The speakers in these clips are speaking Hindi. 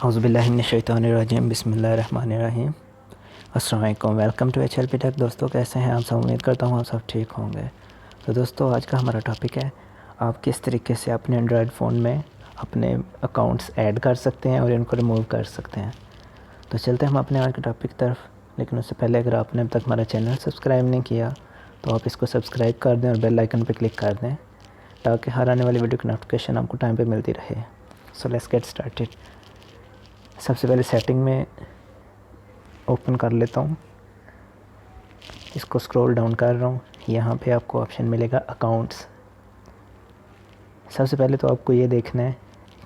औज़ुबिल्लाहिमिनश्शैतानिर्रजीम बिस्मिल्लाहिर्रहमानिर्रहीम। अस्सलाम वालेकुम, वेलकम टू HLP टेक। दोस्तों कैसे हैं आप सब? उम्मीद करता हूँ आप सब ठीक होंगे। तो दोस्तों आज का हमारा टॉपिक है आप किस तरीके से अपने एंड्रॉयड फ़ोन में अपने अकाउंट्स ऐड कर सकते हैं और इनको रिमूव कर सकते हैं। तो चलते हैं हम अपने आज के टॉपिक की तरफ। लेकिन उससे पहले अगर आपने अब तक हमारा चैनल सब्सक्राइब नहीं किया तो आप इसको सब्सक्राइब कर दें और बेल आइकन पर क्लिक कर दें ताकि हर आने वाली वीडियो की नोटिफिकेशन आपको टाइम पर मिलती रहे। So let's get started. सबसे पहले सेटिंग में ओपन कर लेता हूँ, इसको स्क्रॉल डाउन कर रहा हूँ। यहाँ पे आपको ऑप्शन मिलेगा अकाउंट्स। सबसे पहले तो आपको ये देखना है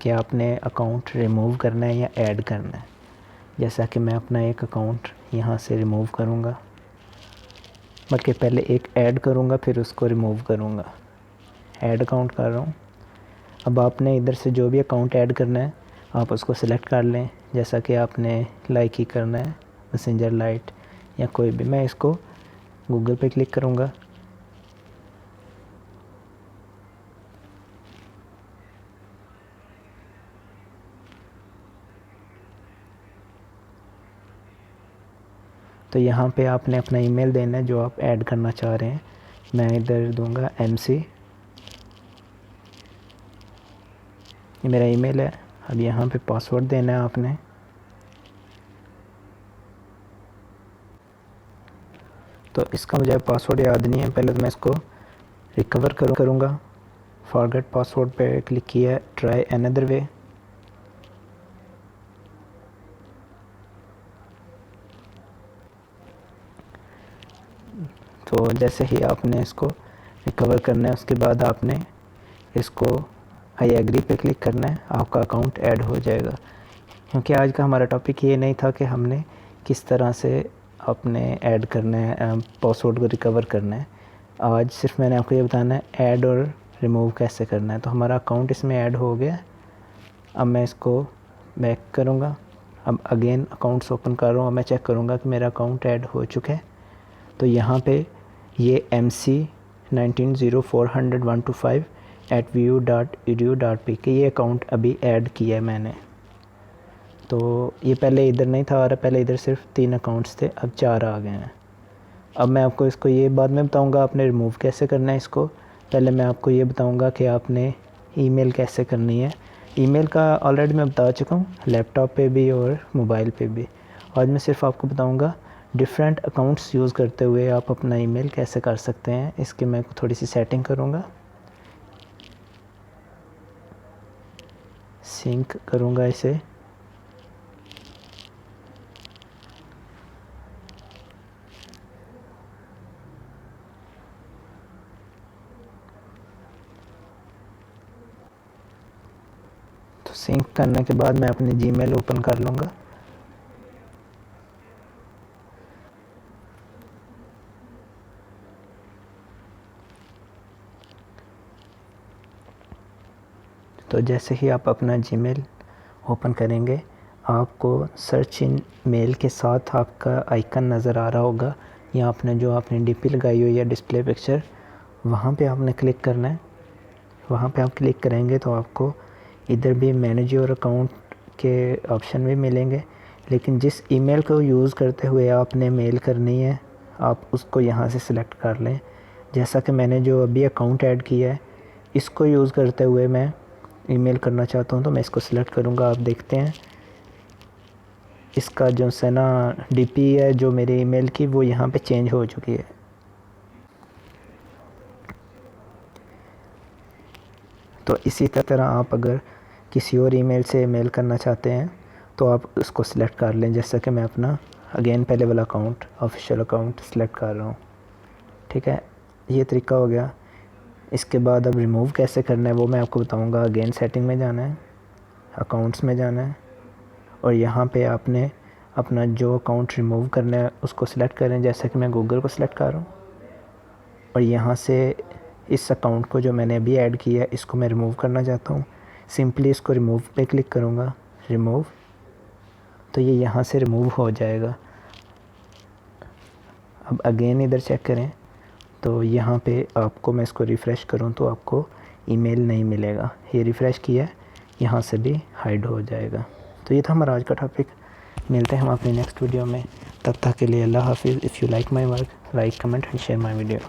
कि आपने अकाउंट रिमूव करना है या ऐड करना है। जैसा कि मैं अपना एक अकाउंट यहाँ से रिमूव करूँगा, बल्कि पहले एक ऐड करूँगा फिर उसको रिमूव करूँगा। ऐड अकाउंट कर रहा हूँ। अब आपने इधर से जो भी अकाउंट ऐड करना है आप उसको सिलेक्ट कर लें। जैसा कि आपने लाइक ही करना है, मैसेंजर लाइट या कोई भी। मैं इसको गूगल पे क्लिक करूँगा। तो यहाँ पे आपने अपना ईमेल देना है जो आप ऐड करना चाह रहे हैं। मैं इधर दूंगा MC, ये मेरा ईमेल है। अब यहाँ पे पासवर्ड देना है आपने। तो इसका मुझे पासवर्ड याद नहीं है, पहले तो मैं इसको रिकवर करूँगा। फॉरगेट पासवर्ड पे क्लिक किया है, ट्राई अनदर वे। तो जैसे ही आपने इसको रिकवर करना है उसके बाद आपने इसको आई एग्री पे क्लिक करना है, आपका अकाउंट ऐड हो जाएगा। क्योंकि आज का हमारा टॉपिक ये नहीं था कि हमने किस तरह से अपने ऐड करना है, पासवर्ड को रिकवर करना है। आज सिर्फ मैंने आपको ये बताना है ऐड और रिमूव कैसे करना है। तो हमारा अकाउंट इसमें ऐड हो गया। अब मैं इसको बैक करूँगा। अब अगेन अकाउंट्स ओपन कर रहा हूँ। मैं चेक करूँगा कि मेरा अकाउंट ऐड हो चुका है। तो यहाँ पे ये MC1904000125@vu.edu.pk ये अकाउंट अभी ऐड किया है मैंने। तो ये पहले इधर नहीं था आ रहा, पहले इधर सिर्फ 3 अकाउंट्स थे, अब 4 आ गए हैं। अब मैं आपको इसको ये बाद में बताऊंगा आपने रिमूव कैसे करना है इसको। पहले मैं आपको ये बताऊंगा कि आपने ईमेल कैसे करनी है। ईमेल का ऑलरेडी मैं बता चुका हूँ, लैपटॉप पे भी और मोबाइल पे भी। आज मैं सिर्फ आपको बताऊंगा डिफरेंट अकाउंट्स यूज़ करते हुए आप अपना ईमेल कैसे कर सकते हैं। इसकी मैं थोड़ी सी सेटिंग करूँगा, सिंक करूँगा इसे। तो सिंक करने के बाद मैं अपनी जीमेल ओपन कर लूँगा। तो जैसे ही आप अपना जीमेल ओपन करेंगे आपको सर्च इन मेल के साथ आपका आइकन नज़र आ रहा होगा। या आपने जो आपने DP लगाई हुई है डिस्प्ले पिक्चर, वहाँ पे आपने क्लिक करना है। वहाँ पे आप क्लिक करेंगे तो आपको इधर भी मैनेज योर अकाउंट के ऑप्शन भी मिलेंगे। लेकिन जिस ईमेल को यूज़ करते हुए आपने मेल करनी है आप उसको यहाँ से सिलेक्ट कर लें। जैसा कि मैंने जो अभी अकाउंट ऐड किया है इसको यूज़ करते हुए मैं ईमेल करना चाहता हूँ, तो मैं इसको सिलेक्ट करूँगा। आप देखते हैं इसका जो है ना DP है जो मेरे ईमेल की वो यहाँ पे चेंज हो चुकी है। तो इसी तरह आप अगर किसी और ईमेल से मेल करना चाहते हैं तो आप उसको सिलेक्ट कर लें। जैसा कि मैं अपना अगेन पहले वाला अकाउंट ऑफिशियल अकाउंट सिलेक्ट कर रहा हूँ। ठीक है, ये तरीका हो गया। इसके बाद अब रिमूव कैसे करना है वो मैं आपको बताऊँगा। अगेन सेटिंग में जाना है, अकाउंट्स में जाना है और यहाँ पे आपने अपना जो अकाउंट रिमूव करना है उसको सिलेक्ट करें। जैसा कि मैं गूगल को सिलेक्ट कर रहा हूँ और यहाँ से इस अकाउंट को जो मैंने अभी ऐड किया है इसको मैं रिमूव करना चाहता हूँ। सिंपली इसको रिमूव पे क्लिक करूँगा, रिमूव, तो ये यहाँ से रिमूव हो जाएगा। अब अगेन इधर चेक करें तो यहाँ पे आपको मैं इसको रिफ़्रेश करूँ तो आपको ईमेल नहीं मिलेगा। ये रिफ़्रेश किया, यहाँ से भी हाइड हो जाएगा। तो ये था हमारा आज का टॉपिक। मिलते हैं हम अपनी नेक्स्ट वीडियो में, तब तक के लिए अल्लाह हाफिज़। If you like my work, like comment and share my video.